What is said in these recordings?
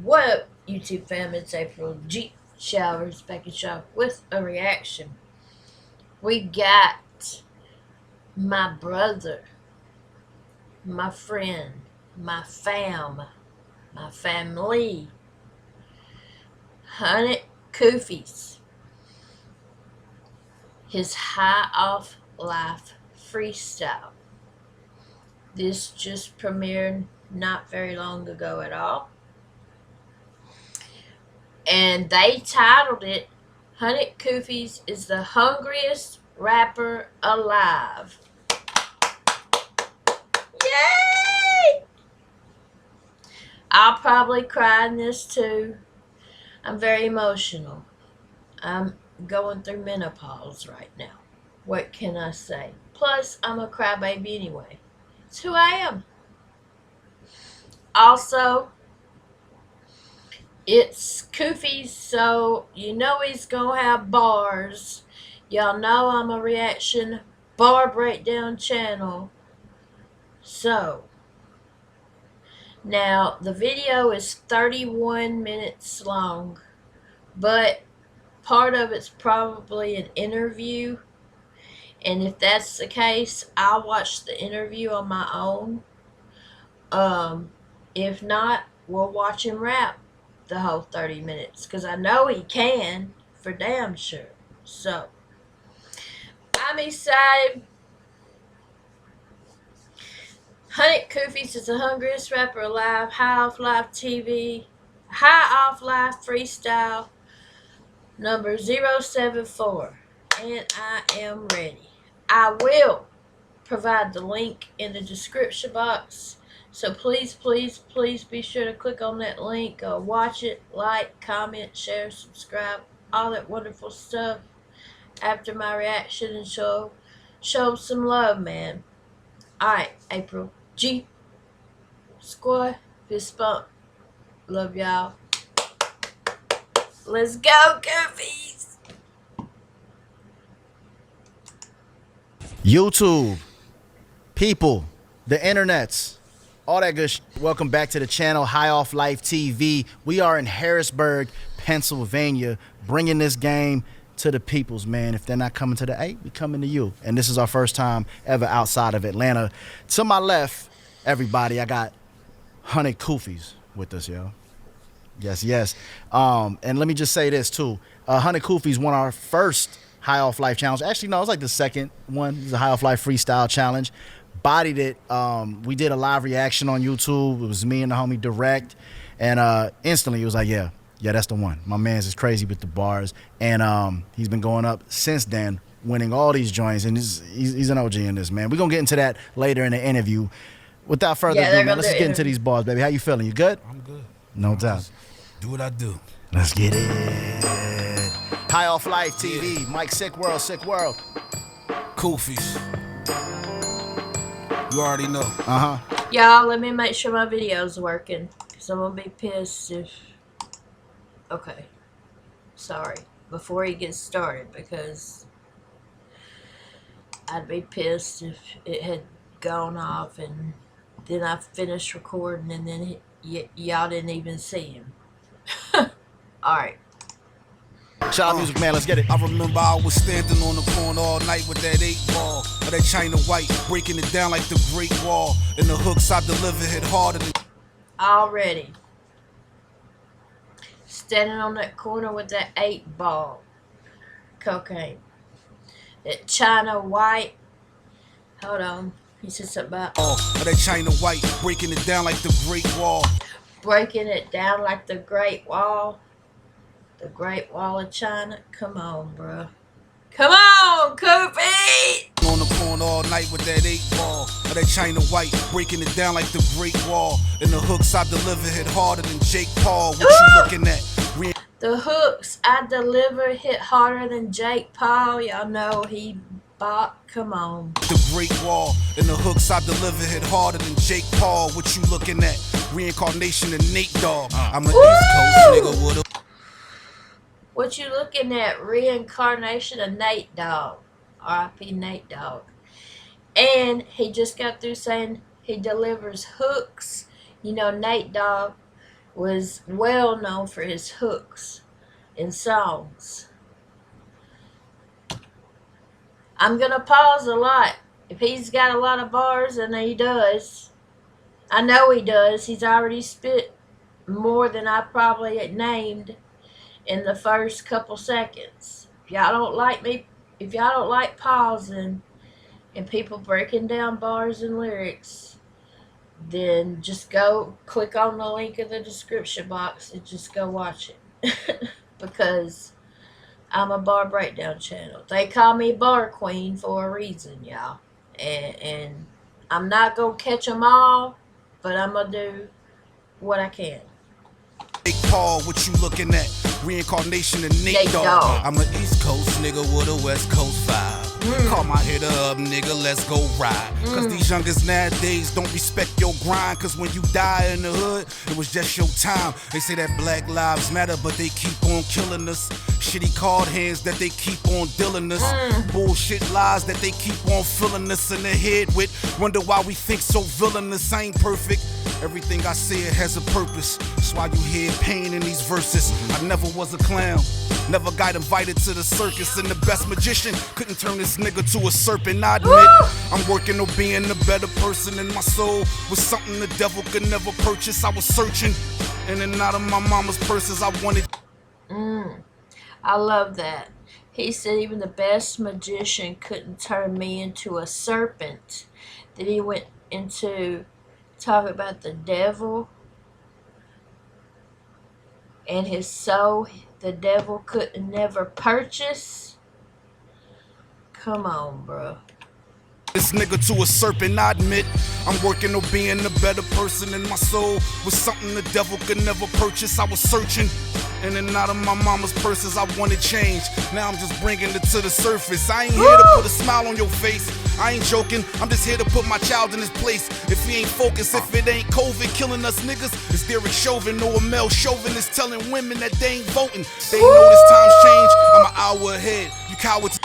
What up, YouTube fam? It's April G Showers back in shop with a reaction. We got my brother, my friend, my family, Kufis. His High Off Life Freestyle. This just premiered not very long ago at all. And they titled it Kufis is the hungriest rapper alive. Yay! I'll probably cry in this too. I'm very emotional. I'm going through menopause right now. What can I say? Plus, I'm a crybaby anyway. It's who I am. Also, it's Kufis, so you know he's gonna have bars. Y'all know I'm a reaction bar breakdown channel. So, now the video is 31 minutes long, but part of it's probably an interview. And if that's the case, I'll watch the interview on my own. If not, we'll watch him rap the whole 30 minutes because I know he can for damn sure. So, I'm excited. Kufis is the hungriest rapper alive. High Off Life TV. High Off Life Freestyle number 074. And I am ready. I will provide the link in the description box. So please, please, please be sure to click on that link. Watch it, like, comment, share, subscribe, all that wonderful stuff after my reaction and show some love, man. Alright, April G. Squad, fist bump. Love y'all. Let's go, Kufis! YouTube, people, the internets, all that good welcome back to the channel, High Off Life TV. We are in Harrisburg, Pennsylvania, bringing this game to the peoples, man. If they're not coming to the A, we coming to you. And this is our first time ever outside of Atlanta. To my left, everybody, I got Kufis with us, yo. Yes, yes. And let me just say this too. Kufis won our first High Off Life challenge. Actually, no, it was like the second one. It was a High Off Life freestyle challenge. Bodied it. We did a live reaction on YouTube. It was me and the homie Direct. And instantly it was like, yeah, that's the one. My man's is crazy with the bars. And he's been going up since then, winning all these joints. And he's an OG in this, man. We're going to get into that later in the interview. Without further ado, man, let's just get into these bars, baby. How you feeling? You good? I'm good. No doubt. Do what I do. Let's get it. High Off Life TV. Yeah. Mike, Sick World, Sick World. Kufis. You already know. Y'all, let me make sure my video's working. Because I'm going to be pissed if... Okay. Sorry. Before he gets started, because... I'd be pissed if it had gone off and then I finished recording and then y'all didn't even see him. Alright. Shout out music, man. Let's get it. I remember I was standing on the corner all night with that 8-ball of that China white, breaking it down like the Great Wall. And the hooks I deliver hit harder than... Already. Standing on that corner with that 8-ball. Cocaine. That China white. Hold on. He said something about... that China white, breaking it down like the Great Wall. Breaking it down like the Great Wall. The Great Wall of China. Come on, bro. Come on, Kufis! On the corner all night with that 8-ball of that China white, breaking it down like the Great Wall. And the hooks I deliver hit harder than Jake Paul. What you looking at? The hooks I deliver hit harder than Jake Paul. Y'all know he bought. Come on. The Great Wall. And the hooks I deliver hit harder than Jake Paul. What you looking at? Reincarnation of Nate Dogg. I'm an East Coast nigga with a... What you looking at? Reincarnation of Nate Dogg. R.I.P. Nate Dogg. And he just got through saying he delivers hooks. You know, Nate Dogg was well known for his hooks in songs. I'm gonna pause a lot. If he's got a lot of bars, and he does, I know he does. He's already spit more than I probably had named in the first couple seconds. If y'all don't like me, if y'all don't like pausing and people breaking down bars and lyrics, then just go click on the link in the description box and just go watch it. Because I'm a bar breakdown channel. They call me Bar Queen for a reason, y'all. And I'm not going to catch them all, but I'm going to do what I can. Big Paul, what you looking at? Reincarnation of Nate Dogg. I'm an East Coast nigga with a West Coast vibe. Call my hitter up, nigga, let's go ride. Cause these youngers nowadays don't respect your grind. Cause when you die in the hood, it was just your time. They say that Black Lives Matter, but they keep on killing us. Shitty card hands that they keep on dealing us. Bullshit lies that they keep on filling us in the head with. Wonder why we think so villainous. I ain't perfect. Everything I said has a purpose. That's why you hear pain in these verses. I never was a clown, never got invited to the circus. And the best magician couldn't turn this nigga to a serpent. I admit, I'm working on being a better person. In my soul was something the devil could never purchase. I was searching in and out of my mama's purses. I wanted. I love that. He said even the best magician couldn't turn me into a serpent. Then he went into talking about the devil and his soul. The devil could never purchase. Come on, bro. This nigga to a serpent, I admit. I'm working on being a better person. In my soul was something the devil could never purchase. I was searching in and out of my mama's purses. I wanted change. Now I'm just bringing it to the surface. I ain't here to put a smile on your face. I ain't joking. I'm just here to put my child in his place. If he ain't focused, if it ain't COVID killing us niggas, it's Derek Chauvin or a male chauvinist telling women that they ain't voting. They ain't notice times change. I'm an hour ahead. You cowards.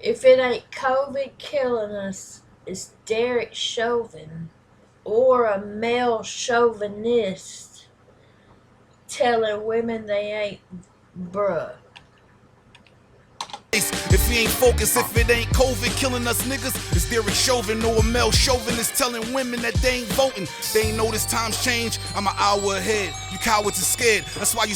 If it ain't COVID killing us, it's Derek Chauvin or a male chauvinist telling women they ain't, bruh. If he ain't focused, if it ain't COVID killing us niggas, it's Derek Chauvin or a male chauvinist telling women that they ain't voting. They ain't notice times change. I'm an hour ahead. You cowards are scared. That's why you.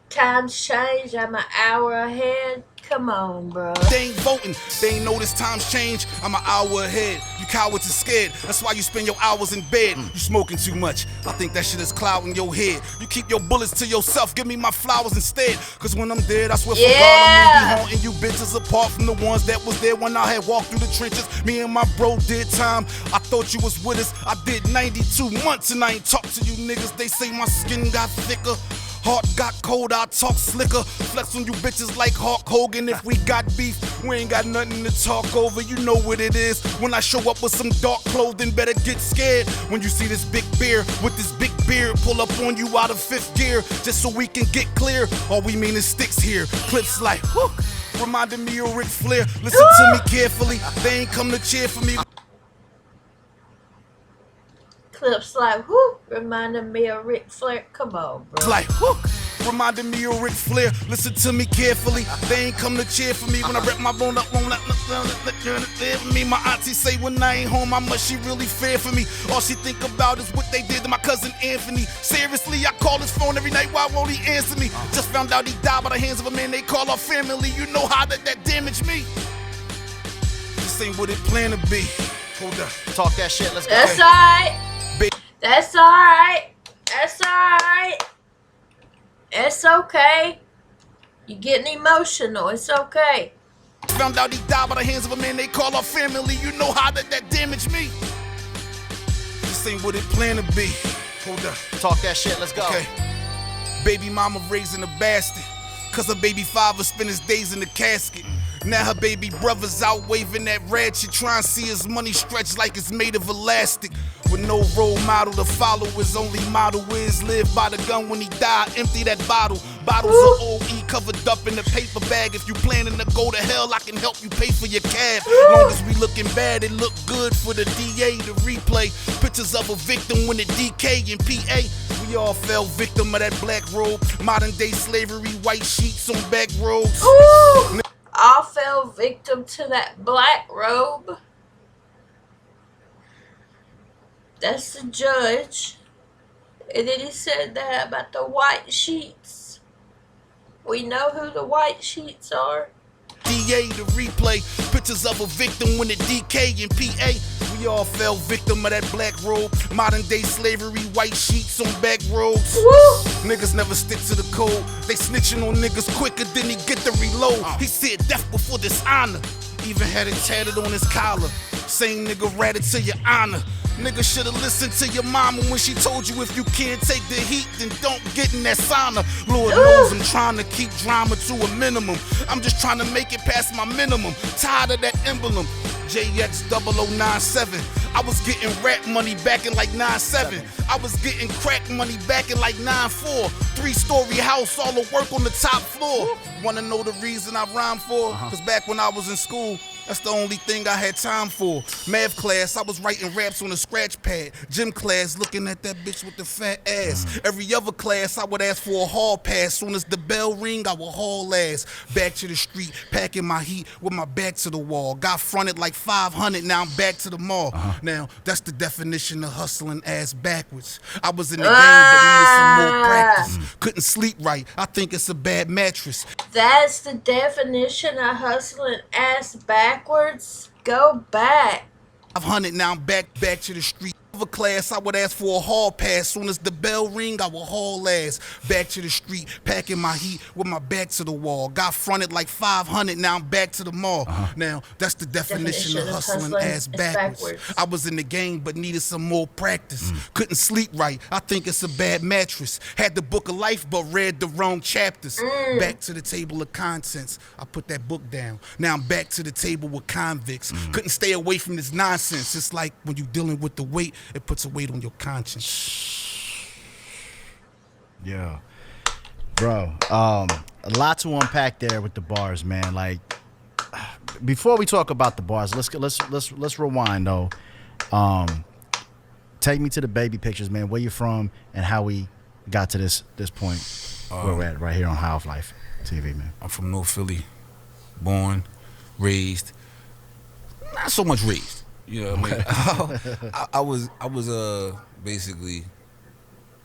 Times change. I'm an hour ahead. Come on, bro. They ain't voting. They ain't notice times change. I'm an hour ahead. You cowards are scared. That's why you spend your hours in bed. You smoking too much. I think that shit is clouding your head. You keep your bullets to yourself. Give me my flowers instead. Cause when I'm dead, I swear for God, I'm gonna be haunting you bitches apart from the ones that was there when I had walked through the trenches. Me and my bro did time. I thought you was with us. I did 92 months and I ain't talked to you niggas. They say my skin got thicker. Heart got cold, I talk slicker. Flex on you bitches like Hulk Hogan. If we got beef, we ain't got nothing to talk over. You know what it is. When I show up with some dark clothing, better get scared. When you see this big bear with this big beard, pull up on you out of fifth gear, just so we can get clear. All we mean is sticks here. Clips like, whoo, reminding me of Ric Flair. Listen to me carefully. They ain't come to cheer for me. Clips like, whoo, reminding me of Ric Flair. Come on, bro. It's like, whoo, reminding me of Ric Flair. Listen to me carefully. They ain't come to cheer for me when I rep my bone up. Won't let me. My auntie say when I ain't home, how much she really fear for me. All she think about is what they did to my cousin Anthony. Seriously, I call his phone every night. Why won't he answer me? Just found out he died by the hands of a man they call our family. You know how that damaged me. This ain't what it planned to be. Hold up. Talk that shit. Let's go. That's alright. That's alright. That's alright. It's okay. You're getting emotional. It's okay. Found out he died by the hands of a man they call our family. You know how that damaged me. This ain't what it planned to be. Hold up. Talk that shit. Let's go. Okay. Baby mama raising a bastard. Cause her baby father spent his days in the casket. Now her baby brother's out waving that ratchet, trying to see his money stretch like it's made of elastic. With no role model to follow, his only model is live by the gun when he died, empty that bottle. Bottles of OE covered up in a paper bag. If you planning to go to hell, I can help you pay for your cab. Long as we looking bad, it look good for the DA to replay. Pictures of a victim when it DK in PA. We all fell victim of that black robe. Modern day slavery, white sheets on back roads. Ooh, all fell victim to that black robe. That's the judge. And then he said that about the white sheets. We know who the white sheets are. DA to replay. Pictures of a victim when it DK in PA. We all fell victim of that black robe. Modern day slavery, white sheets on back roads. Woo! Niggas never stick to the code. They snitching on niggas quicker than he get the reload. He said death before dishonor. Even had it tatted on his collar. Same nigga ratted to your honor. Nigga should've listened to your mama when she told you if you can't take the heat, then don't get in that sauna. Lord knows I'm trying to keep drama to a minimum. I'm just trying to make it past my minimum. Tired of that emblem. JX0097. I was getting rap money back in like 97. I was getting crack money back in like 94. 3-story house, all the work on the top floor. Wanna know the reason I rhyme for? Cause back when I was in school, that's the only thing I had time for. Math class, I was writing raps on a scratch pad. Gym class, looking at that bitch with the fat ass. Every other class, I would ask for a hall pass. Soon as the bell ring, I would haul ass. Back to the street, packing my heat with my back to the wall. Got fronted like 500, now I'm back to the mall. Now, that's the definition of hustling ass backwards. I was in the game, but needed some more practice. Couldn't sleep right, I think it's a bad mattress. That's the definition of hustling ass backwards. Go back. 500, now I'm back to the street. Other class, I would ask for a hall pass. Soon as the bell ring, I would haul ass. Back to the street, packing my heat with my back to the wall. Got fronted like 500, now I'm back to the mall. Now, that's the definition of hustling ass backwards. I was in the game, but needed some more practice. Couldn't sleep right, I think it's a bad mattress. Had the book of life, but read the wrong chapters. Back to the table of contents, I put that book down. Now I'm back to the table with convicts. Couldn't stay away from this nonsense. It's like when you dealing with the weight, it puts a weight on your conscience. Yeah, bro. A lot to unpack there with the bars, man. Like, before we talk about the bars, let's rewind though. Take me to the baby pictures, man. Where you from and how we got to this point where we're at right here on High Off Life TV, man. I'm from North Philly, born, raised, not so much raised. You know what I mean? I was basically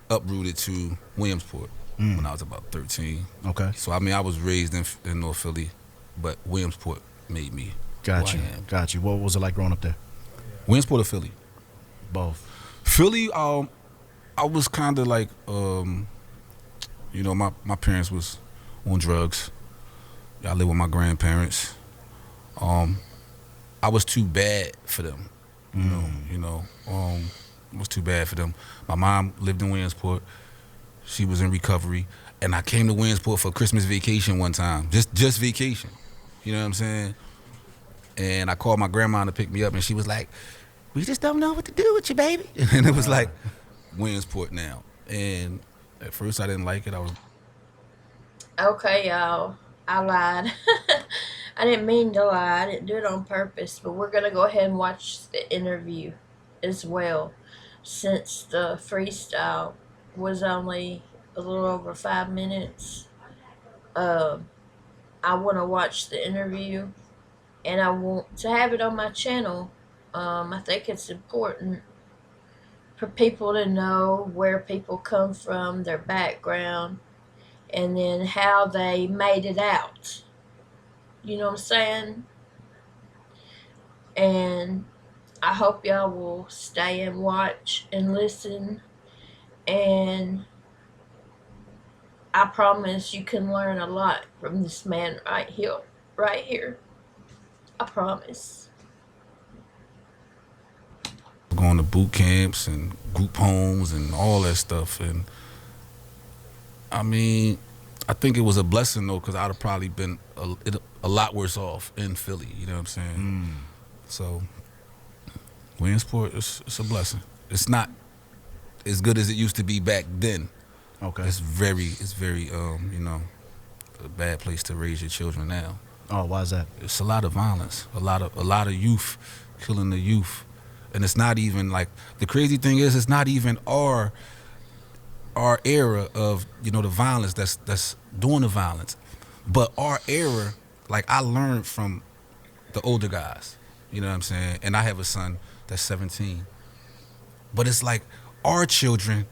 uprooted to Williamsport when I was about 13. Okay. So I mean, I was raised in North Philly, but Williamsport made me Got who you. I am. Got you. What was it like growing up there? Williamsport or Philly? Both. Philly, I was kind of like, you know, my parents was on drugs. I lived with my grandparents. I was too bad for them, you know. It was too bad for them. My mom lived in Williamsport. She was in recovery, and I came to Williamsport for Christmas vacation one time, just vacation. You know what I'm saying? And I called my grandma to pick me up, and she was like, "We just don't know what to do with you, baby." And it was like Williamsport now. And at first, I didn't like it. I was Okay, y'all. I lied. I didn't mean to lie. I didn't do it on purpose. But we're going to go ahead and watch the interview as well. Since the freestyle was only a little over 5 minutes, I want to watch the interview. And I want to have it on my channel. I think it's important for people to know where people come from, their background, and then how they made it out. You know what I'm saying? And I hope y'all will stay and watch and listen. And I promise you can learn a lot from this man right here. Right here. I promise. going to boot camps and group homes and all that stuff. And I mean, I think it was a blessing though, because I'd have probably been a lot worse off in Philly. You know what I'm saying? So Williamsport, it's a blessing. It's not as good as it used to be back then, Okay. It's very a bad place to raise your children now. Oh, why is that? It's a lot of violence, a lot of youth killing the youth, and it's not even like the crazy thing is it's not even our era of the violence that's doing the violence, but our era, like I learned from the older guys, you know what I'm saying, and I have a son that's 17, but it's like our children,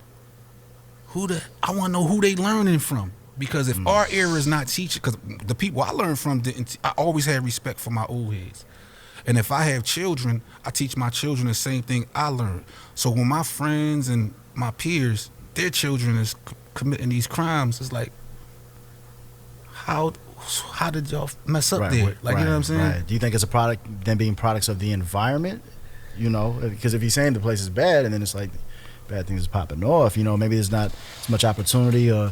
I want to know who they learning from. Because if our era is not teaching, because the people I learned from didn't, I always had respect for my old heads. And if I have children, I teach my children the same thing I learned. So when my friends and my peers, their children is committing these crimes, it's like, how how did y'all mess up there? Like, you know what I'm saying? Right. Do you think it's a product, them being products of the environment? Because if you're saying the place is bad, and then it's like bad things is popping off, maybe there's not as much opportunity or.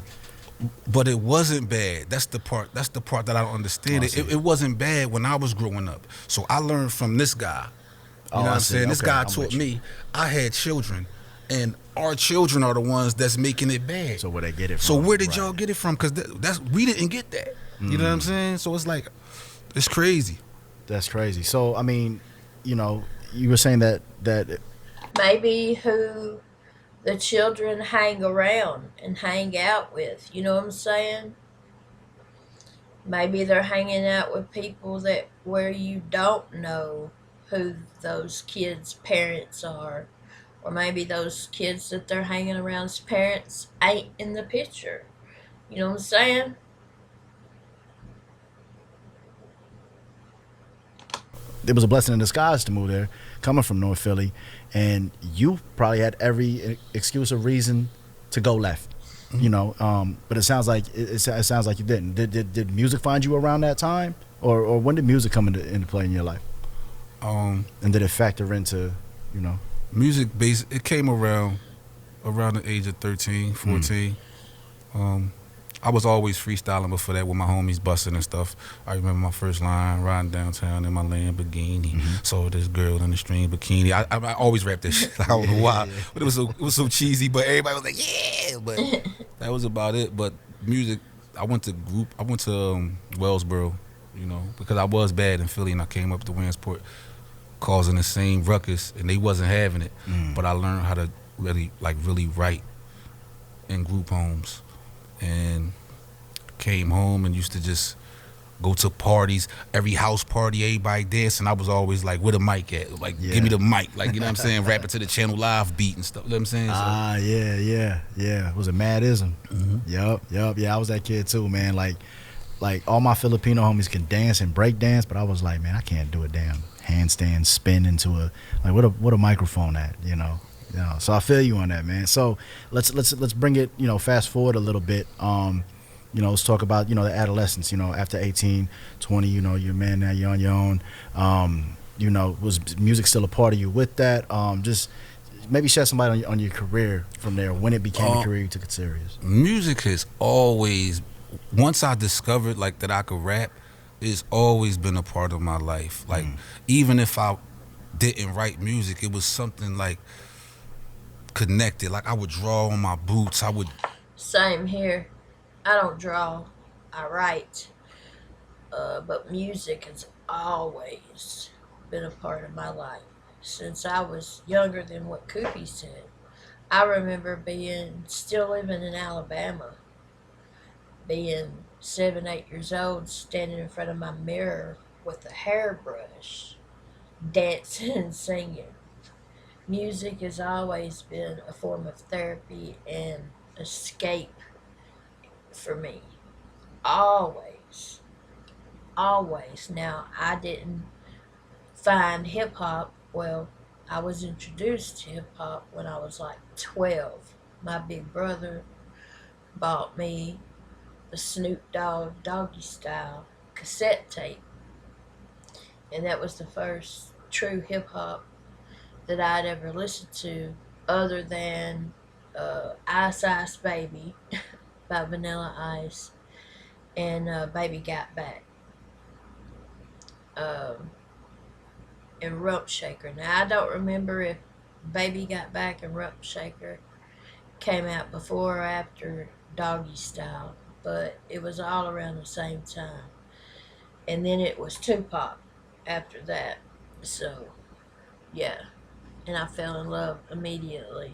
But it wasn't bad. That's the part. That's the part that I don't understand. It wasn't bad when I was growing up. So I learned from this guy. You know what I'm saying? This guy taught me. I had children, and our children are the ones that's making it bad. So where they get it from? So where did y'all get it from? Because we didn't get that. You know what I'm saying? So it's like, it's crazy. That's crazy. So I mean, you were saying that Maybe who the children hang around and hang out with. You know what I'm saying? Maybe they're hanging out with people that where you don't know who those kids' parents are. Or maybe those kids that they're hanging around's parents ain't in the picture. You know what I'm saying? it was a blessing in disguise to move there, coming from North Philly, and you probably had every excuse or reason to go left. But it sounds like it sounds like you didn't. Did music find you around that time, or when did music come into play in your life? And did it factor into, Music it came around the age of 13, 14. I was always freestyling before that with my homies busting and stuff. I remember my first line, riding downtown in my Lamborghini, saw this girl in the stream bikini. I always rap this shit. I don't know why, but it was so cheesy. But everybody was like, yeah. But that was about it. But music, I went to Wellsboro, because I was bad in Philly, and I came up to Williamsport, causing the same ruckus, and they wasn't having it. But I learned how to really write in group homes. And came home and used to just go to parties, every house party, everybody dancing. I was always like, where the mic at? Like, give me the mic. Like, you know what I'm saying? Rapping to the Channel Live beat and stuff. You know what I'm saying? Yeah. Was it Madism? Yup. Yeah, I was that kid too, man. Like all my Filipino homies can dance and break dance, but I was like, man, I can't do a damn handstand spin into what a microphone at, So I feel you on that, man. So let's bring it, fast forward a little bit. Let's talk about, the adolescence, after 18, 20, you're a man now, you're on your own. Was music still a part of you with that? Just maybe shed some light on your career from there, when it became a career you took it serious. Music has always, once I discovered that I could rap, it's always been a part of my life. Even if I didn't write music, it was something connected. I would draw on my boots. Same here. I don't draw, I write. But music has always been a part of my life since I was younger than what Kufis said. I remember still living in Alabama, being 7, 8 years old, standing in front of my mirror with a hairbrush, dancing and singing. Music has always been a form of therapy and escape for me. Always. Always. Now, I didn't find hip hop, well, I was introduced to hip hop when I was 12. My big brother bought me the Snoop Dogg Doggy Style cassette tape, and that was the first true hip hop that I'd ever listened to, other than Ice Ice Baby by Vanilla Ice and Baby Got Back, um, and Rump Shaker. Now, I don't remember if Baby Got Back and Rump Shaker came out before or after Doggy Style, but it was all around the same time. And then it was Tupac after that. So, yeah. And I fell in love immediately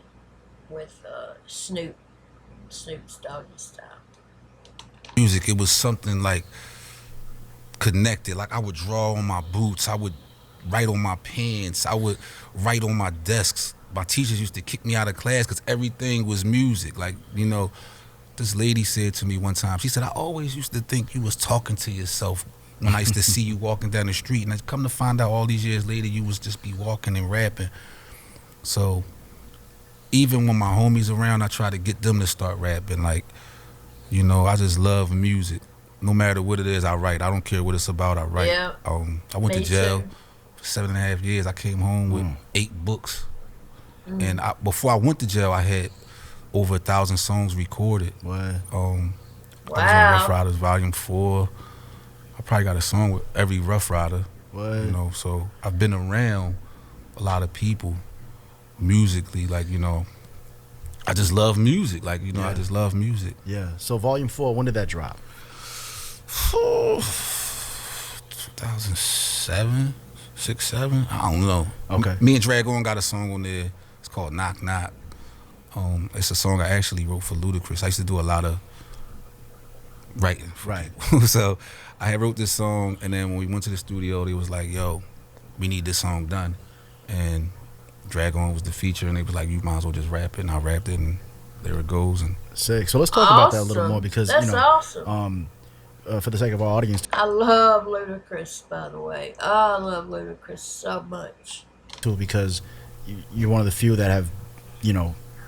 with Snoop's Doggy Style. Music, it was something like connected. Like I would draw on my boots, I would write on my pants, I would write on my desks. My teachers used to kick me out of class because everything was music. Like, this lady said to me one time, she said, I always used to think you was talking to yourself when I used to see you walking down the street. And I come to find out all these years later, you was just be walking and rapping. So even when my homies around, I try to get them to start rapping. Like, I just love music. No matter what it is, I write. I don't care what it's about, I write. Yeah. I went to jail for 7.5 years. I came home with 8 books. And before I went to jail, I had over 1,000 songs recorded. What? I was on Wow. Rough Riders Volume 4. I probably got a song with every Rough Rider. What? So I've been around a lot of people musically. Like, I just love music. Like, Yeah. I just love music. Yeah. So Volume 4, when did that drop? 2007, 6, 7. I don't know. Okay. Me and Dragon got a song on there. It's called Knock Knock. It's a song I actually wrote for Ludacris. I used to do a lot of writing. Right. So I had wrote this song, and then when we went to the studio, they was like, yo, we need this song done. And Dragon was the feature, and they was like, you might as well just rap it. And I rapped it, and there it goes. And Sick. So let's talk about that a little Awesome. more because, That's awesome. For the sake of our audience I love Ludacris, by the way. Oh, I love Ludacris so much. too, because you're one of the few that have,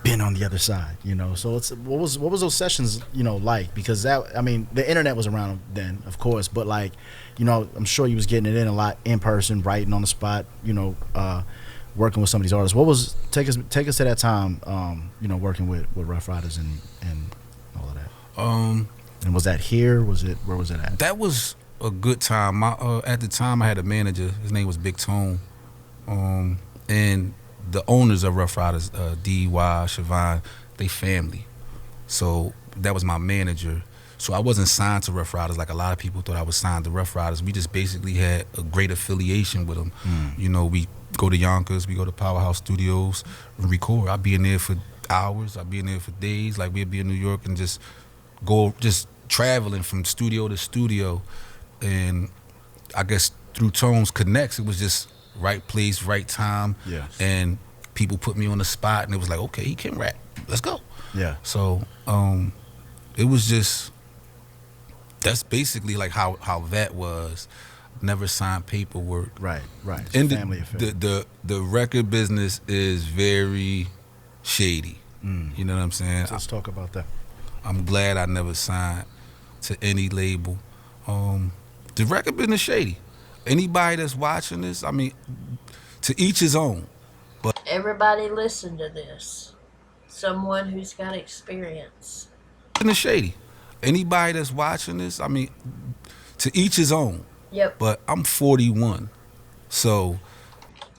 been on the other side, So what was those sessions, like? Because the internet was around then, of course, but like, I'm sure you was getting it in a lot in person, writing on the spot, working with some of these artists. What was take us to that time, working with Rough Riders and all of that. And was that here? Where was it at? that was a good time. At the time, I had a manager. His name was Big Tone. And the owners of Rough Riders, D.Y., Siobhan, they family. So that was my manager. So I wasn't signed to Rough Riders like a lot of people thought I was signed to Rough Riders. We just basically had a great affiliation with them. We go to Yonkers, we go to Powerhouse Studios and record. I'd be in there for hours. I'd be in there for days. Like we'd be in New York and just traveling from studio to studio. And I guess through Tones Connects, it was just right place, right time. Yeah. And people put me on the spot, and it was like, okay, he can rap. Let's go. Yeah. So it was just, that's basically like how that was. Never signed paperwork. Right. It's And a family affair. the record business is very shady. You know what I'm saying? Let's talk about that. I'm glad I never signed to any label. The record business shady. Anybody that's watching this, to each his own. Everybody listen to this. Someone who's got experience. Business shady. Anybody that's watching this, to each his own. Yep. But I'm 41, so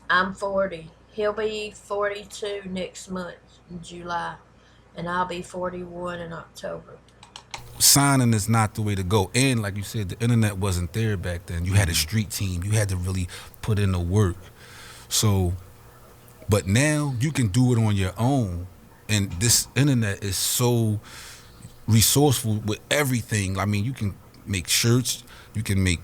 I'm 40. He'll be 42 next month in July. And I'll be 41 in October. signing is not the way to go. And like you said, the internet wasn't there back then. You had a street team. You had to really put in the work. So, but now you can do it on your own. And this internet is so resourceful with everything. I mean, you can make shirts, you can make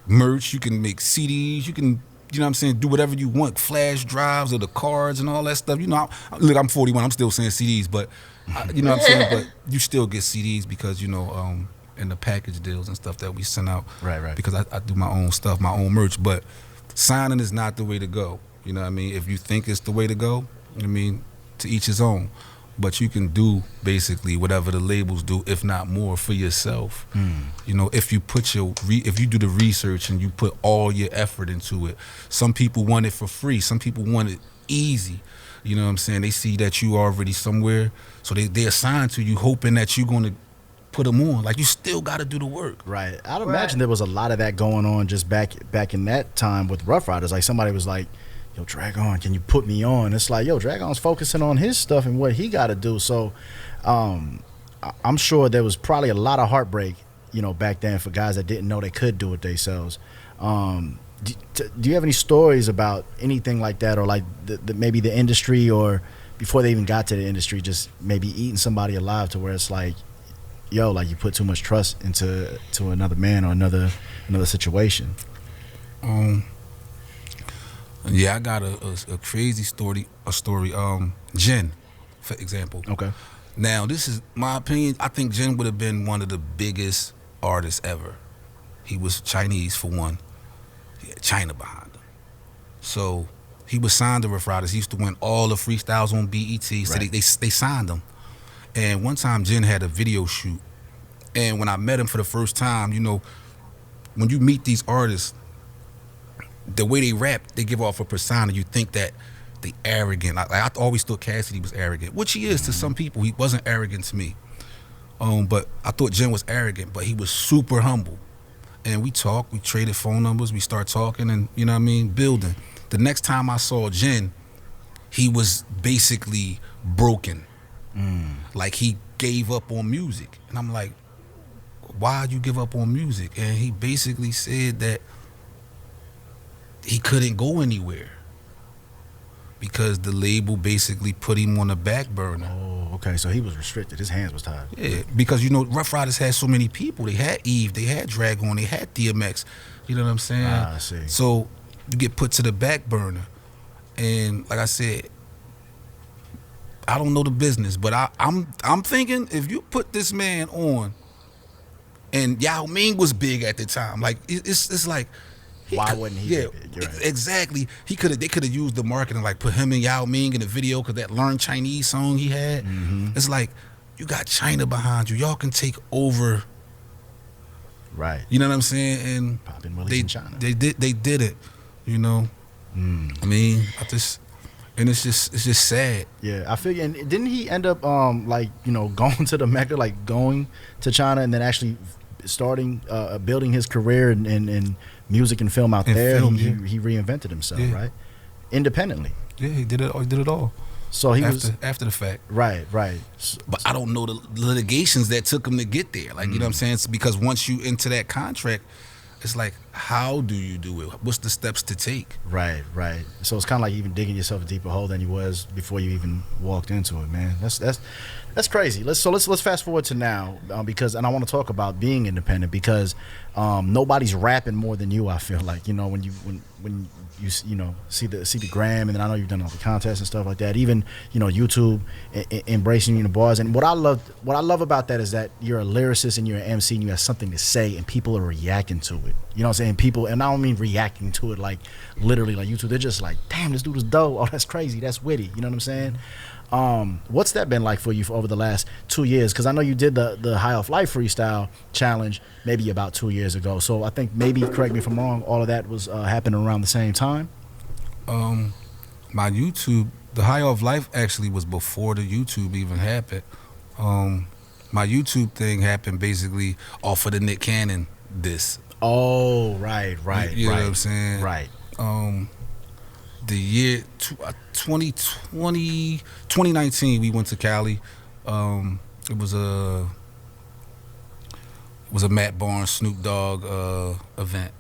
merch, you can make CDs, you can, you know what I'm saying, do whatever you want, flash drives or the cards and all that stuff. You know, look, I'm 41, I'm still saying CDs, but, you know what I'm saying, but you still get CDs because, you know, in the package deals and stuff that we send out. Right. Because I do my own stuff, my own merch, but signing is not the way to go. You know what I mean? If you think it's the way to go, I mean, to each his own. But you can do basically whatever the labels do, if not more, for yourself. You know, if you put if you do the research and you put all your effort into it. Some people want it for free. Some people want it easy. You know what I'm saying? They see that you already somewhere, so they assign to you, hoping that you're gonna put them on. Like, you still got to do the work. Right. I'd imagine there was a lot of that going on just back in that time with Rough Riders. Like, somebody was like, yo, Dragon, can you put me on? It's like, yo, Dragon's focusing on his stuff and what he got to do. So I'm sure there was probably a lot of heartbreak, back then for guys that didn't know they could do it themselves. Do you have any stories about anything like that, or like maybe the industry, or before they even got to the industry, just maybe eating somebody alive to where it's like, yo, like you put too much trust into another man or another situation? Yeah, I got a crazy story. Jen, for example. Okay. Now, this is my opinion. I think Jen would have been one of the biggest artists ever. He was Chinese, for one. He had China behind him. So he was signed to Rough Riders. He used to win all the freestyles on BET. So Right. they signed him. And one time Jen had a video shoot. And when I met him for the first time, when you meet these artists, the way they rap, they give off a persona. You think that they arrogant. I always thought Cassidy was arrogant, which he is to some people. He wasn't arrogant to me. But I thought Jen was arrogant, but he was super humble. And we talked, we traded phone numbers, we started talking, and building. The next time I saw Jen, he was basically broken. Like he gave up on music. And I'm like, why'd you give up on music? And he basically said that he couldn't go anywhere because the label basically put him on the back burner. Oh, okay. So he was restricted. His hands was tied. Yeah, because Rough Riders had so many people. They had Eve, they had Dragon, they had DMX. You know what I'm saying? I see. So you get put to the back burner, and like I said, I don't know the business, but I'm thinking if you put this man on, and Yao Ming was big at the time, like it's like. Why wouldn't he? Yeah, be big? You're right. exactly. They could have used the marketing, like put him and Yao Ming in the video because that Learn Chinese song he had. It's like you got China behind you. Y'all can take over. Right. You know what I'm saying? And Popping Willies in China. They did it. I mean, and it's just sad. Yeah, I figure. And didn't he end up going to the Mecca, like going to China, and then actually starting building his career in music and film out And there? film, He reinvented himself, Yeah. right? Independently. Yeah, he did it. He did it all. So he was after the fact. right. But I don't know the litigations that took him to get there. Like, you know what I'm saying? It's because once you into that contract, it's like, how do you do it? What's the steps to take? Right. So it's kind of like even digging yourself a deeper hole than you was before you even walked into it, man. That's crazy. Let's fast forward to now, because I want to talk about being independent, because nobody's rapping more than you. I feel like when you see the gram, and then I know you've done all the contests and stuff like that. Even YouTube embracing you in the bars. And what I love about that is that you're a lyricist and you're an MC and you have something to say and people are reacting to it. You know what I'm saying? People, and I don't mean reacting to it like literally like YouTube. They're just like, damn, this dude is dope. Oh, that's crazy. That's witty. You know what I'm saying? What's that been like for you over the last 2 years? Because I know you did the High Off Life freestyle challenge maybe about 2 years ago. So I think maybe, correct me if I'm wrong, all of that was happening around the same time. My YouTube, the High Off Life actually was before the YouTube even happened. My YouTube thing happened basically off of the Nick Cannon diss. Oh, right. You know what I'm saying? Right. The year 2019, we went to Cali. It was a Matt Barnes, Snoop Dogg event.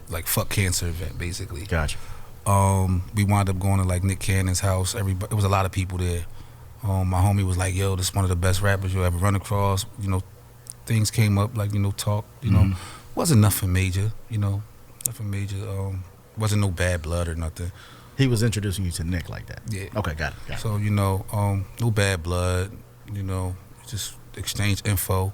Like fuck cancer event, basically. Gotcha. We wound up going to like Nick Cannon's house. It was a lot of people there. My homie was like, "Yo, this is one of the best rappers you'll ever run across." Things came up like talk. Wasn't nothing major. Nothing major. Wasn't no bad blood or nothing. He was introducing you to Nick like that. Yeah. Okay, got it. So no bad blood. Just exchange info.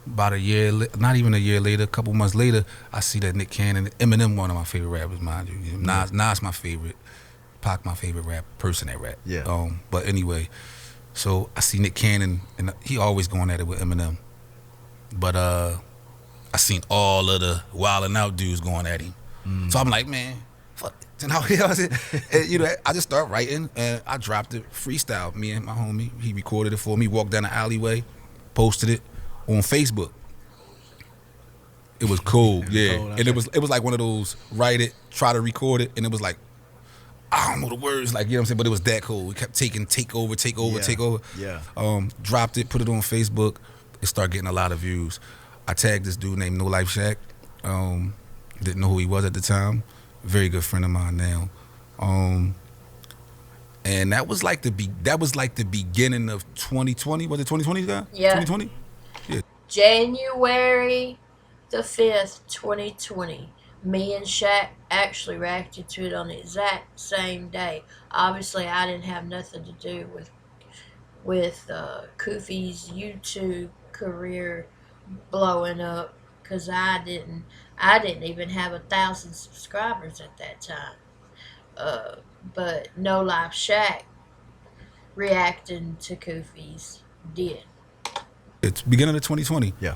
About a year, not even a year later, a couple months later, I see that Nick Cannon, Eminem, one of my favorite rappers, mind you. Nas my favorite. Pac my favorite person that rap. Yeah. But anyway, so I see Nick Cannon, and he always going at it with Eminem. But I seen all of the Wild 'N Out dudes going at him. So I'm like, man, fuck it. And I just start writing, and I dropped it freestyle. Me and my homie, he recorded it for me, walked down the alleyway, posted it on Facebook. It was cold, yeah. cold out And there. it was like one of those write it, try to record it, and it was like I don't know the words, like, you know what I'm saying, but it was that cool. We kept taking take over. Yeah. Dropped it, put it on Facebook. It started getting a lot of views. I tagged this dude named No Life Shack. Didn't know who he was at the time. Very good friend of mine now. And that was like the beginning of 2020. Was it 2020, guy? Yeah. 2020. Yeah. January the 5th, 2020. Me and Shaq actually reacted to it on the exact same day. Obviously, I didn't have nothing to do with Kufis' YouTube career blowing up because I didn't even have 1,000 subscribers at that time. But No Life Shaq reacting to Kufis did. It's beginning of 2020. Yeah.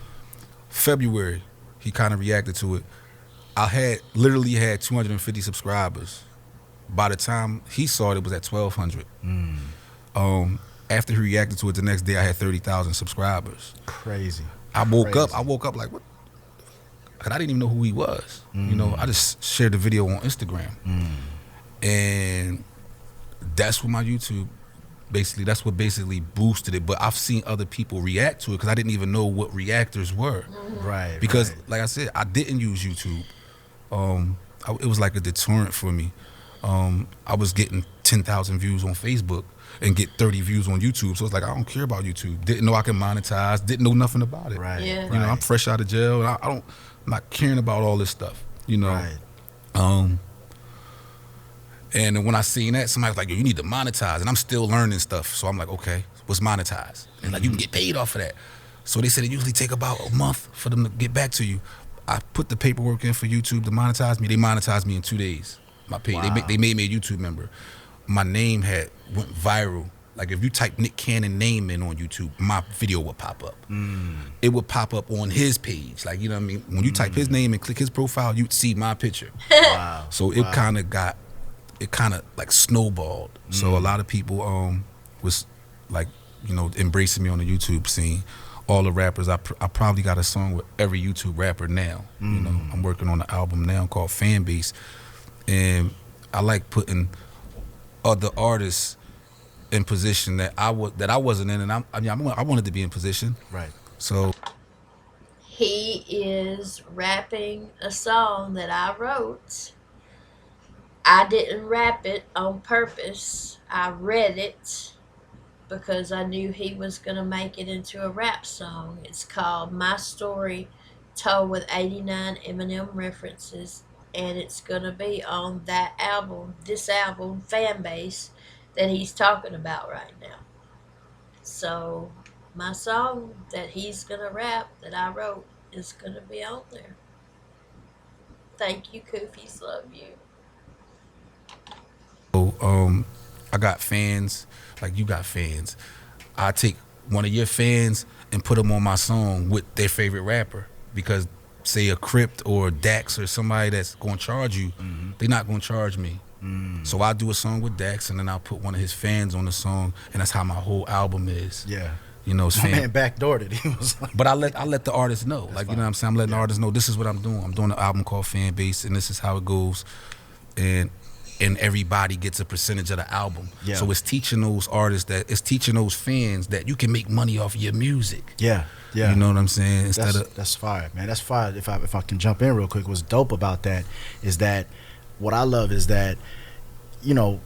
February, he kind of reacted to it. I literally had 250 subscribers. By the time he saw it, it was at 1,200. After he reacted to it the next day, I had 30,000 subscribers. Crazy. I woke up like, what? Cause I didn't even know who he was. You know, I just shared the video on Instagram. And that's what my YouTube, that's what basically boosted it. But I've seen other people react to it because I didn't even know what reactors were. Right. Because, like I said, I didn't use YouTube. It was like a deterrent for me. I was getting 10,000 views on Facebook and get 30 views on YouTube. So it's like, I don't care about YouTube. Didn't know I could monetize. Didn't know nothing about it. Right. Yeah. Right. You know, I'm fresh out of jail. And I'm not caring about all this stuff. You know. Right. And then when I seen that, somebody was like, yo, you need to monetize. And I'm still learning stuff. So I'm like, okay, what's monetize? And like, you can get paid off of that. So they said it usually take about a month for them to get back to you. I put the paperwork in for YouTube to monetize me. They monetized me in 2 days. My pay. Wow. They made me a YouTube member. My name went viral. Like if you type Nick Cannon name in on YouTube, my video would pop up. It would pop up on his page. Like, you know what I mean? When you type his name and click his profile, you'd see my picture. Wow. So it kind of like snowballed. So a lot of people was like, you know, embracing me on the YouTube scene. All the rappers, I probably got a song with every YouTube rapper now. You know, I'm working on an album now called Fan Base, and I like putting other artists in position that I wasn't in, and I wanted to be in position. Right. So He is rapping a song that I wrote. I didn't rap it on purpose. I read it because I knew he was going to make it into a rap song. It's called My Story Told with 89 Eminem references, and it's going to be on this album, Fan Base, that he's talking about right now. So my song that he's going to rap that I wrote is going to be on there. Thank you, Kufis. Love you. I got fans, like you got fans. I take one of your fans and put them on my song with their favorite rapper, because say a Crypt or Dax or somebody that's gonna charge you, they're not gonna charge me. So I do a song with Dax, and then I'll put one of his fans on the song, and that's how my whole album is. Yeah. You know, My man backdoored it. He was like, but I let the artist know, like, you know what I'm saying. I'm letting the artist know this is what I'm doing. I'm doing an album called Fan Base, and this is how it goes, and everybody gets a percentage of the album. Yeah. So it's teaching those artists it's teaching those fans that you can make money off your music. yeah. Yeah. You know what I'm saying? That's fire, man. That's fire. If I can jump in real quick, what's dope about that is that what I love is that, you know,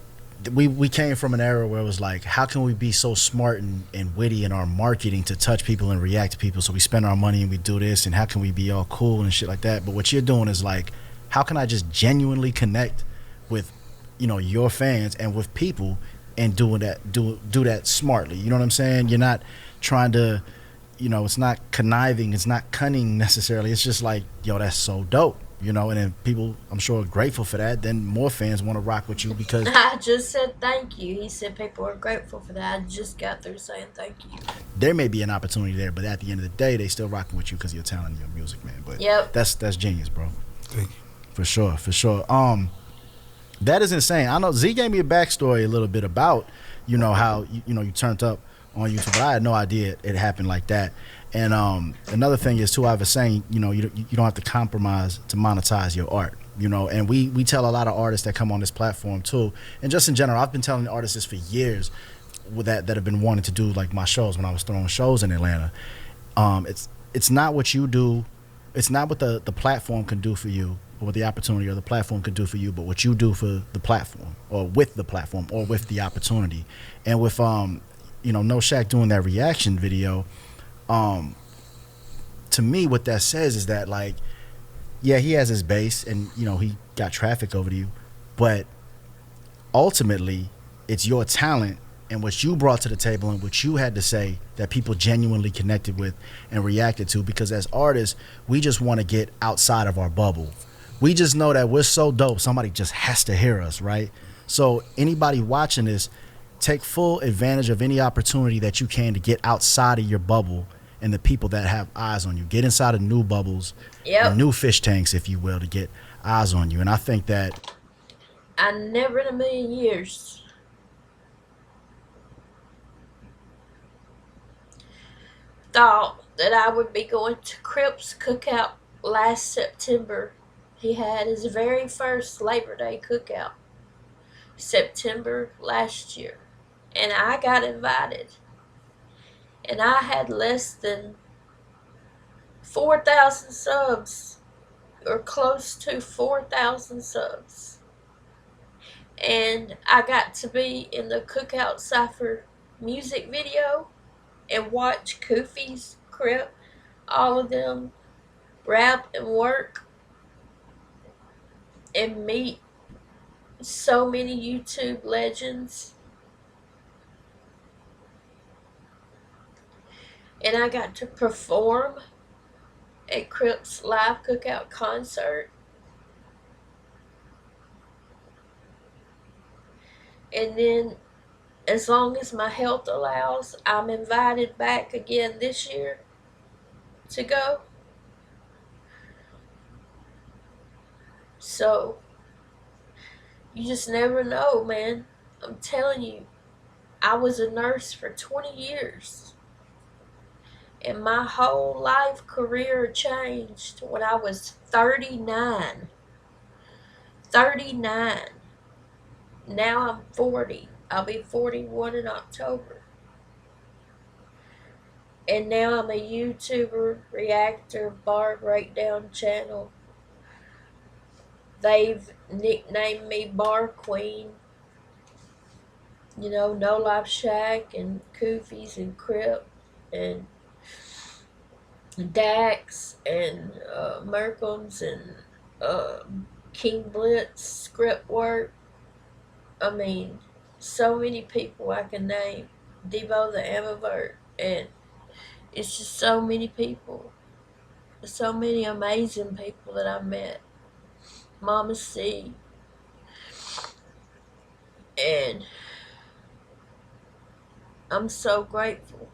we came from an era where it was like, how can we be so smart and witty in our marketing to touch people and react to people? So we spend our money and we do this, and how can we be all cool and shit like that? But what you're doing is like, how can I just genuinely connect with, you know, your fans and with people, and do that smartly? You know what I'm saying? You're not trying to, you know, it's not conniving, it's not cunning necessarily. It's just like, yo, that's so dope. You know, and then people, I'm sure, are grateful for that. Then more fans want to rock with you because I just said thank you. He said people are grateful for that. I just got through saying thank you. there may be an opportunity there, but at the end of the day, they still rocking with you because of your talent and your music, man. But Yep. that's genius, bro. Thank you. For sure. That is insane. I know Z gave me a backstory a little bit about, you know, how you turned up on YouTube, but I had no idea it happened like that. And another thing is too, I was saying, you don't have to compromise to monetize your art. And we tell a lot of artists that come on this platform too, and just in general, I've been telling artists this for years that have been wanting to do like my shows when I was throwing shows in Atlanta. It's not what you do, it's not what the platform can do for you, or what the opportunity or the platform can do for you, but what you do for the platform, or with the platform, or with the opportunity. And with No Shaq doing that reaction video, to me, what that says is that, like, yeah, he has his base, and he got traffic over to you, but ultimately, it's your talent and what you brought to the table and what you had to say that people genuinely connected with and reacted to. Because as artists, we just want to get outside of our bubble. We just know that we're so dope, somebody just has to hear us, right? So anybody watching this, take full advantage of any opportunity that you can to get outside of your bubble and the people that have eyes on you. Get inside of new bubbles, and new fish tanks, if you will, to get eyes on you. And I think that I never in a million years thought that I would be going to Crip's cookout last September. He had his very first Labor Day cookout, September last year, and I got invited. And I had less than 4,000 subs, or close to 4,000 subs. And I got to be in the Cookout Cypher music video and watch Kufis, Crip, all of them rap and work, and meet so many YouTube legends. And I got to perform at Crip's live cookout concert. And then, as long as my health allows, I'm invited back again this year to go. So, you just never know, man. I'm telling you, I was a nurse for 20 years. And my whole life career changed when I was 39. 39. Now I'm 40. I'll be 41 in October. And now I'm a YouTuber, reactor, bar breakdown channel. They've nicknamed me Bar Queen. No Life Shack and Kufis and Crip and Dax and Merkham's and King Blitz, script work. I mean, so many people I can name. Devo the Ambivert. And it's just so many people. So many amazing people that I've met. Mama C. And I'm so grateful.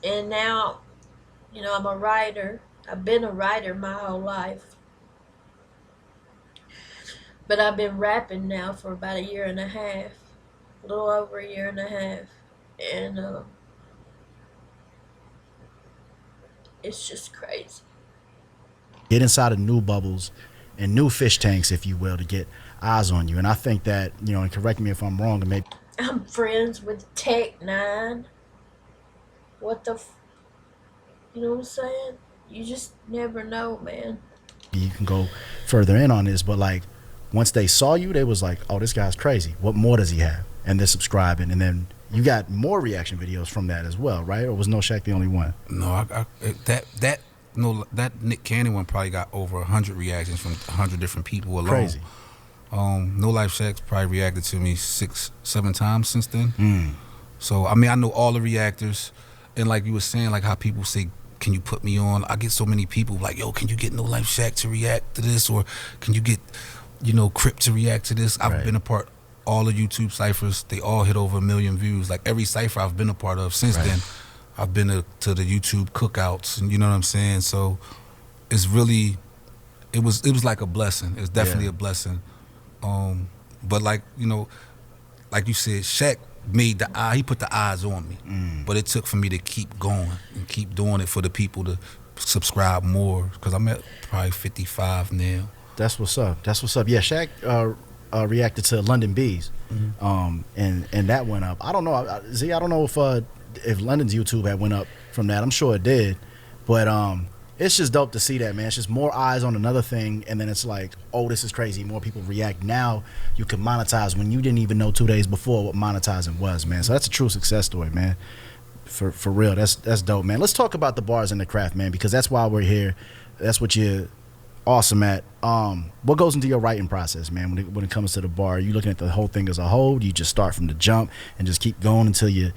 And now, I'm a writer. I've been a writer my whole life. But I've been rapping now for about a year and a half. A little over a year and a half. And it's just crazy. get inside of new bubbles and new fish tanks, if you will, to get eyes on you. And I think that, and correct me if I'm wrong, and maybe I'm friends with Tech Nine. What the you know what I'm saying? You just never know, man. you can go further in on this, but like once they saw you, they was like, oh, this guy's crazy. What more does he have? And they're subscribing, and then you got more reaction videos from that as well, right? Or was No Shaq the only one? No, that Nick Cannon one probably got over 100 reactions from 100 different people alone. Crazy. No Life Shaq's probably reacted to me 6-7 times since then. Mm. So I mean, I know all the reactors, and like you were saying, like how people say, can you put me on? I get so many people like, yo, can you get No Life Shaq to react to this, or can you get, Crip to react to this? I've been a part. All the YouTube ciphers, they all hit over 1 million views. Like every cipher I've been a part of since then, I've been to the YouTube cookouts, and you know what I'm saying. So it's really, it was like a blessing. It's definitely a blessing. But like you said, Shaq he put the eyes on me. But it took for me to keep going and keep doing it for the people to subscribe more, because I'm at probably 55 now. That's what's up. That's what's up. Yeah, Shaq reacted to London Bees, and that went up. I don't know, Z. I don't know if London's YouTube had went up from that. I'm sure it did, but it's just dope to see that, man. It's just more eyes on another thing, and then it's like, oh, this is crazy. More people react. Now you can monetize when you didn't even know 2 days before what monetizing was, man. So that's a true success story, man. For real, that's dope, man. Let's talk about the bars and the craft, man, because that's why we're here. That's what you're awesome at. What goes into your writing process, man, when it comes to the bar? Are you looking at the whole thing as a whole? Do you just start from the jump and just keep going until you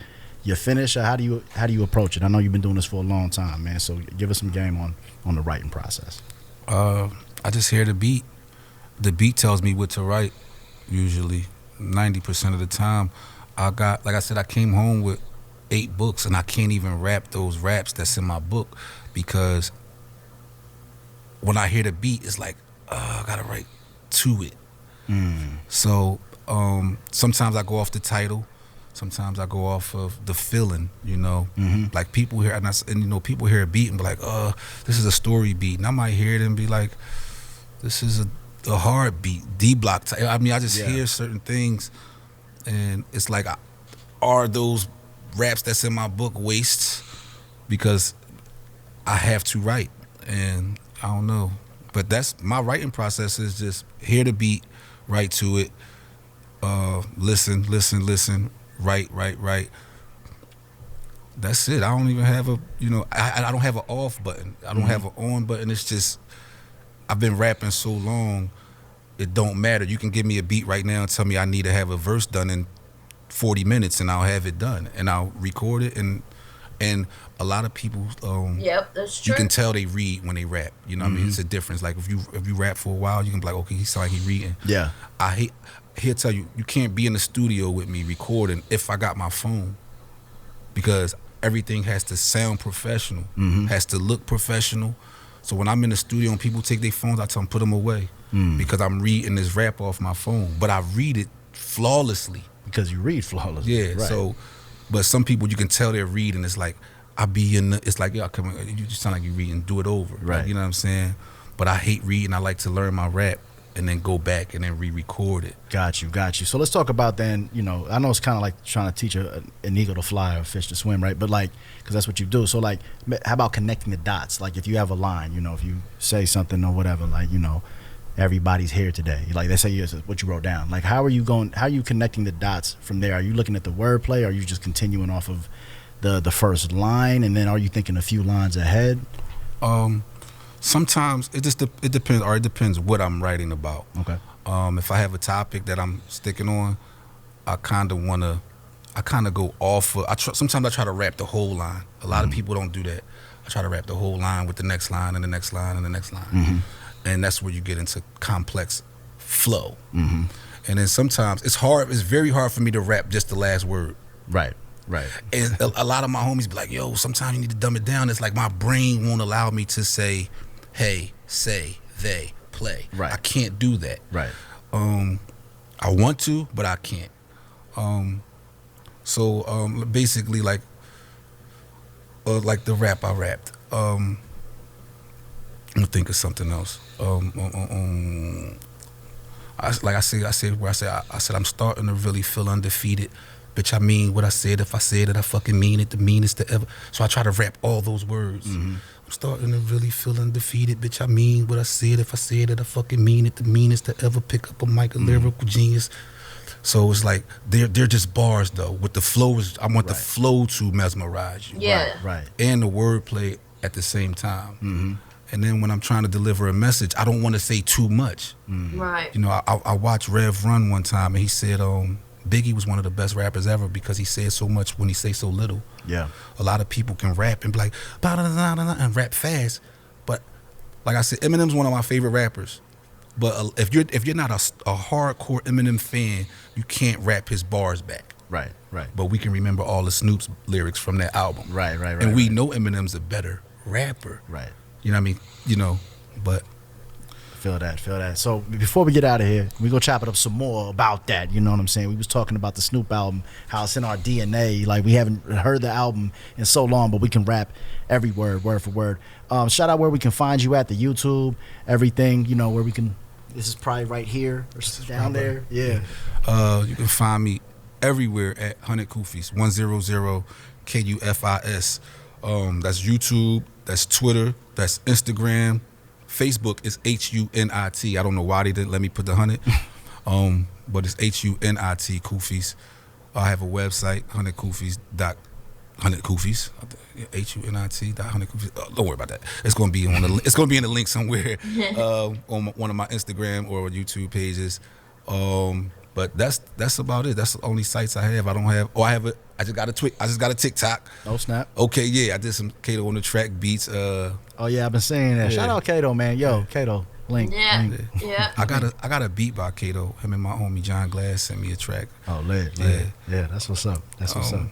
finish? Or how do you approach it? I know you've been doing this for a long time, man, so give us some game on the writing process. I just hear the beat. The beat tells me what to write. Usually 90% of the time. Like I said, I came home with 8 books, and I can't even rap those raps that's in my book, because when I hear the beat, it's like, I gotta write to it. So sometimes I go off the title, sometimes I go off of the feeling, you know. Like people hear, and you know, people hear a beat and be like, this is a story beat, and I might hear it and be like, this is a hard beat, D block type. I mean, I just hear certain things, and it's like, are those raps that's in my book wastes because I have to write? And I don't know, but that's my writing process, is just hear the beat, write to it, listen, write. That's it. I don't even have I don't have an off button. I don't have an on button. It's just, I've been rapping so long, it don't matter. You can give me a beat right now and tell me I need to have a verse done in 40 minutes, and I'll have it done, and I'll record it. And a lot of people, Yep, that's true. you can tell they read when they rap. You know what I mean? It's a difference. Like if you rap for a while, you can be like, okay, he sound like he reading. Yeah. He'll tell you, you can't be in the studio with me recording if I got my phone, because everything has to sound professional, has to look professional. So when I'm in the studio and people take their phones, I tell them put them away, because I'm reading this rap off my phone, but I read it flawlessly. Because you read flawlessly. Yeah. Right. So, but some people, you can tell they're reading. It's like, it's like, yeah, come on, you just sound like you reading. Do it over. Right. Like, you know what I'm saying? But I hate reading. I like to learn my rap and then go back and then re-record it. Got you. So let's talk about then, you know, I know it's kind of like trying to teach an eagle to fly or a fish to swim, right? But like, because that's what you do. So like, how about connecting the dots? Like if you have a line, you know, if you say something or whatever, like, you know, everybody's here today. Like they say what you wrote down. Like how are you connecting the dots from there? Are you looking at the wordplay? Or are you just continuing off of the first line, and then are you thinking a few lines ahead? Sometimes it depends, or it depends what I'm writing about. Okay. If I have a topic that I'm sticking on, I kind of go off of, sometimes I try to rap the whole line. A lot of people don't do that. I try to rap the whole line with the next line and the next line and the next line. And that's where you get into complex flow. And then sometimes it's very hard for me to rap just the last word. Right. And a lot of my homies be like, yo, sometimes you need to dumb it down. It's like my brain won't allow me to say, hey, say, they, play. Right. I can't do that. Right. I want to, but I can't. So basically, like the rap I rapped. I'm gonna think of something else. I said I'm starting to really feel undefeated. Bitch, I mean what I said. If I said it, I fucking mean it. The meanest to ever. So I try to rap all those words. I'm starting to really feel undefeated. Bitch, I mean what I said. If I said it, I fucking mean it. The meanest to ever pick up a mic, a lyrical genius. So it's like they're just bars though. With the flow, I want the flow to mesmerize you. Yeah. Right. And the wordplay at the same time. And then when I'm trying to deliver a message, I don't want to say too much. Right. You know, I watched Rev run one time, and he said Biggie was one of the best rappers ever because he said so much when he say so little. Yeah. A lot of people can rap and be like, and rap fast. But like I said, Eminem's one of my favorite rappers. But if you're not a hardcore Eminem fan, you can't rap his bars back. Right. But we can remember all the Snoop's lyrics from that album. Right. And we know Eminem's a better rapper. Right. You know what I mean? You know, but Feel that, feel that. So before we get out of here, we go chop it up some more about that. You know what I'm saying? We was talking about the Snoop album, how it's in our DNA. Like, we haven't heard the album in so long, but we can rap every word for word. Shout out where we can find you at, the YouTube, everything. You know, where we can. This is probably right here or down there. Yeah. You can find me everywhere at 100 Kufis, 100 Kufis. That's YouTube, that's Twitter, that's Instagram. Facebook is HUNIT. I don't know why they didn't let me put the 100, but it's HUNIT Kufis. I have a website, 100 Kufis. HUNIT.100 Kufis. Don't worry about that. It's gonna be on it's gonna be in the link somewhere on one of my Instagram or YouTube pages. But that's about it. That's the only sites I have. I don't have. Oh, I have it. I just got a TikTok. Oh, snap. Okay, yeah, I did some Kato on the track beats. Oh yeah, I've been saying that. Yeah. Shout out Kato, man. Yo, Kato, link. Yeah, link. yeah. I got a beat by Kato. Him and my homie John Glass sent me a track. Oh, lit. Yeah. That's what's up. That's what's up.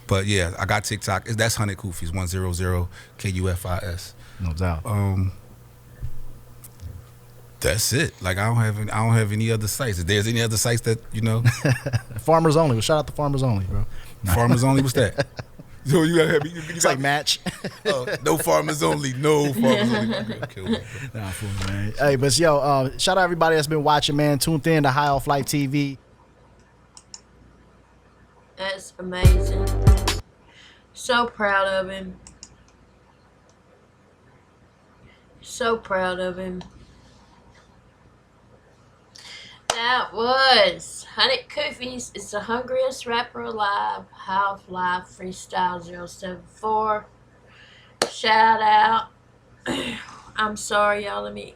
But yeah, I got TikTok. That's 100 Kufis, 100 Kufis. No doubt. That's it. Like, I don't have any other sites. If there's any other sites that, you know. Farmers Only. Well, shout out to Farmers Only, bro. Farmers Only, what's that? So you gotta have it's like Match. No Farmers Only. No Farmers Only. Okay. Nah, fool, man. Hey, but yo, shout out everybody that's been watching, man. Tuned in to High Off Life TV. That's amazing. So proud of him. So proud of him. That was 100 Kufis. It's the hungriest rapper alive. Half Life Freestyle 074. Shout out. I'm sorry, y'all. Let me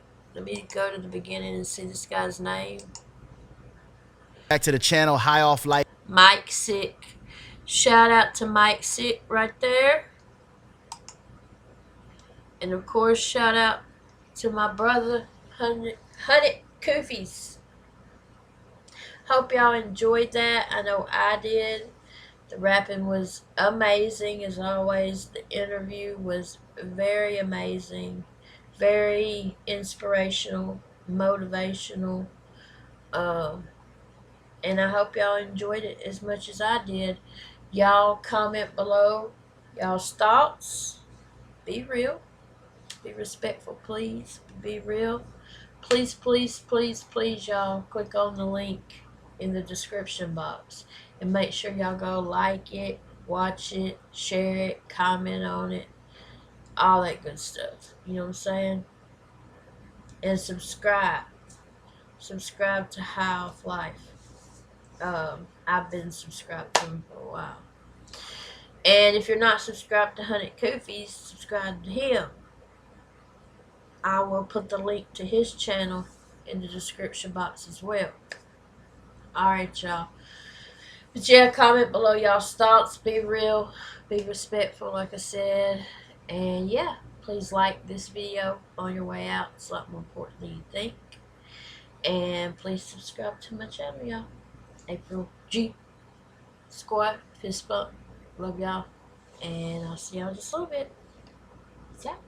go to the beginning and see this guy's name. Back to the channel, High Off Life. Mike Sick. Shout out to Mike Sick right there. And of course, shout out to my brother, 100 Kufis. Hope y'all enjoyed that. I know I did. The rapping was amazing as always. The interview was very amazing, very inspirational, motivational. And I hope y'all enjoyed it as much as I did. Y'all comment below y'all's thoughts. Be real. Be respectful, please. Be real. Please, please, please, please, y'all, click on the link in the description box. And make sure y'all go like it, watch it, share it, comment on it. All that good stuff. You know what I'm saying? And subscribe. Subscribe to High Off Life. I've been subscribed to him for a while. And if you're not subscribed to 100 Kufis, subscribe to him. I will put the link to his channel in the description box as well. Alright, y'all. But yeah, comment below y'all's thoughts. Be real. Be respectful, like I said. And yeah, please like this video on your way out. It's a lot more important than you think. And please subscribe to my channel, y'all. April G. Squad. Fist bump. Love y'all. And I'll see y'all in just a little bit. Peace out.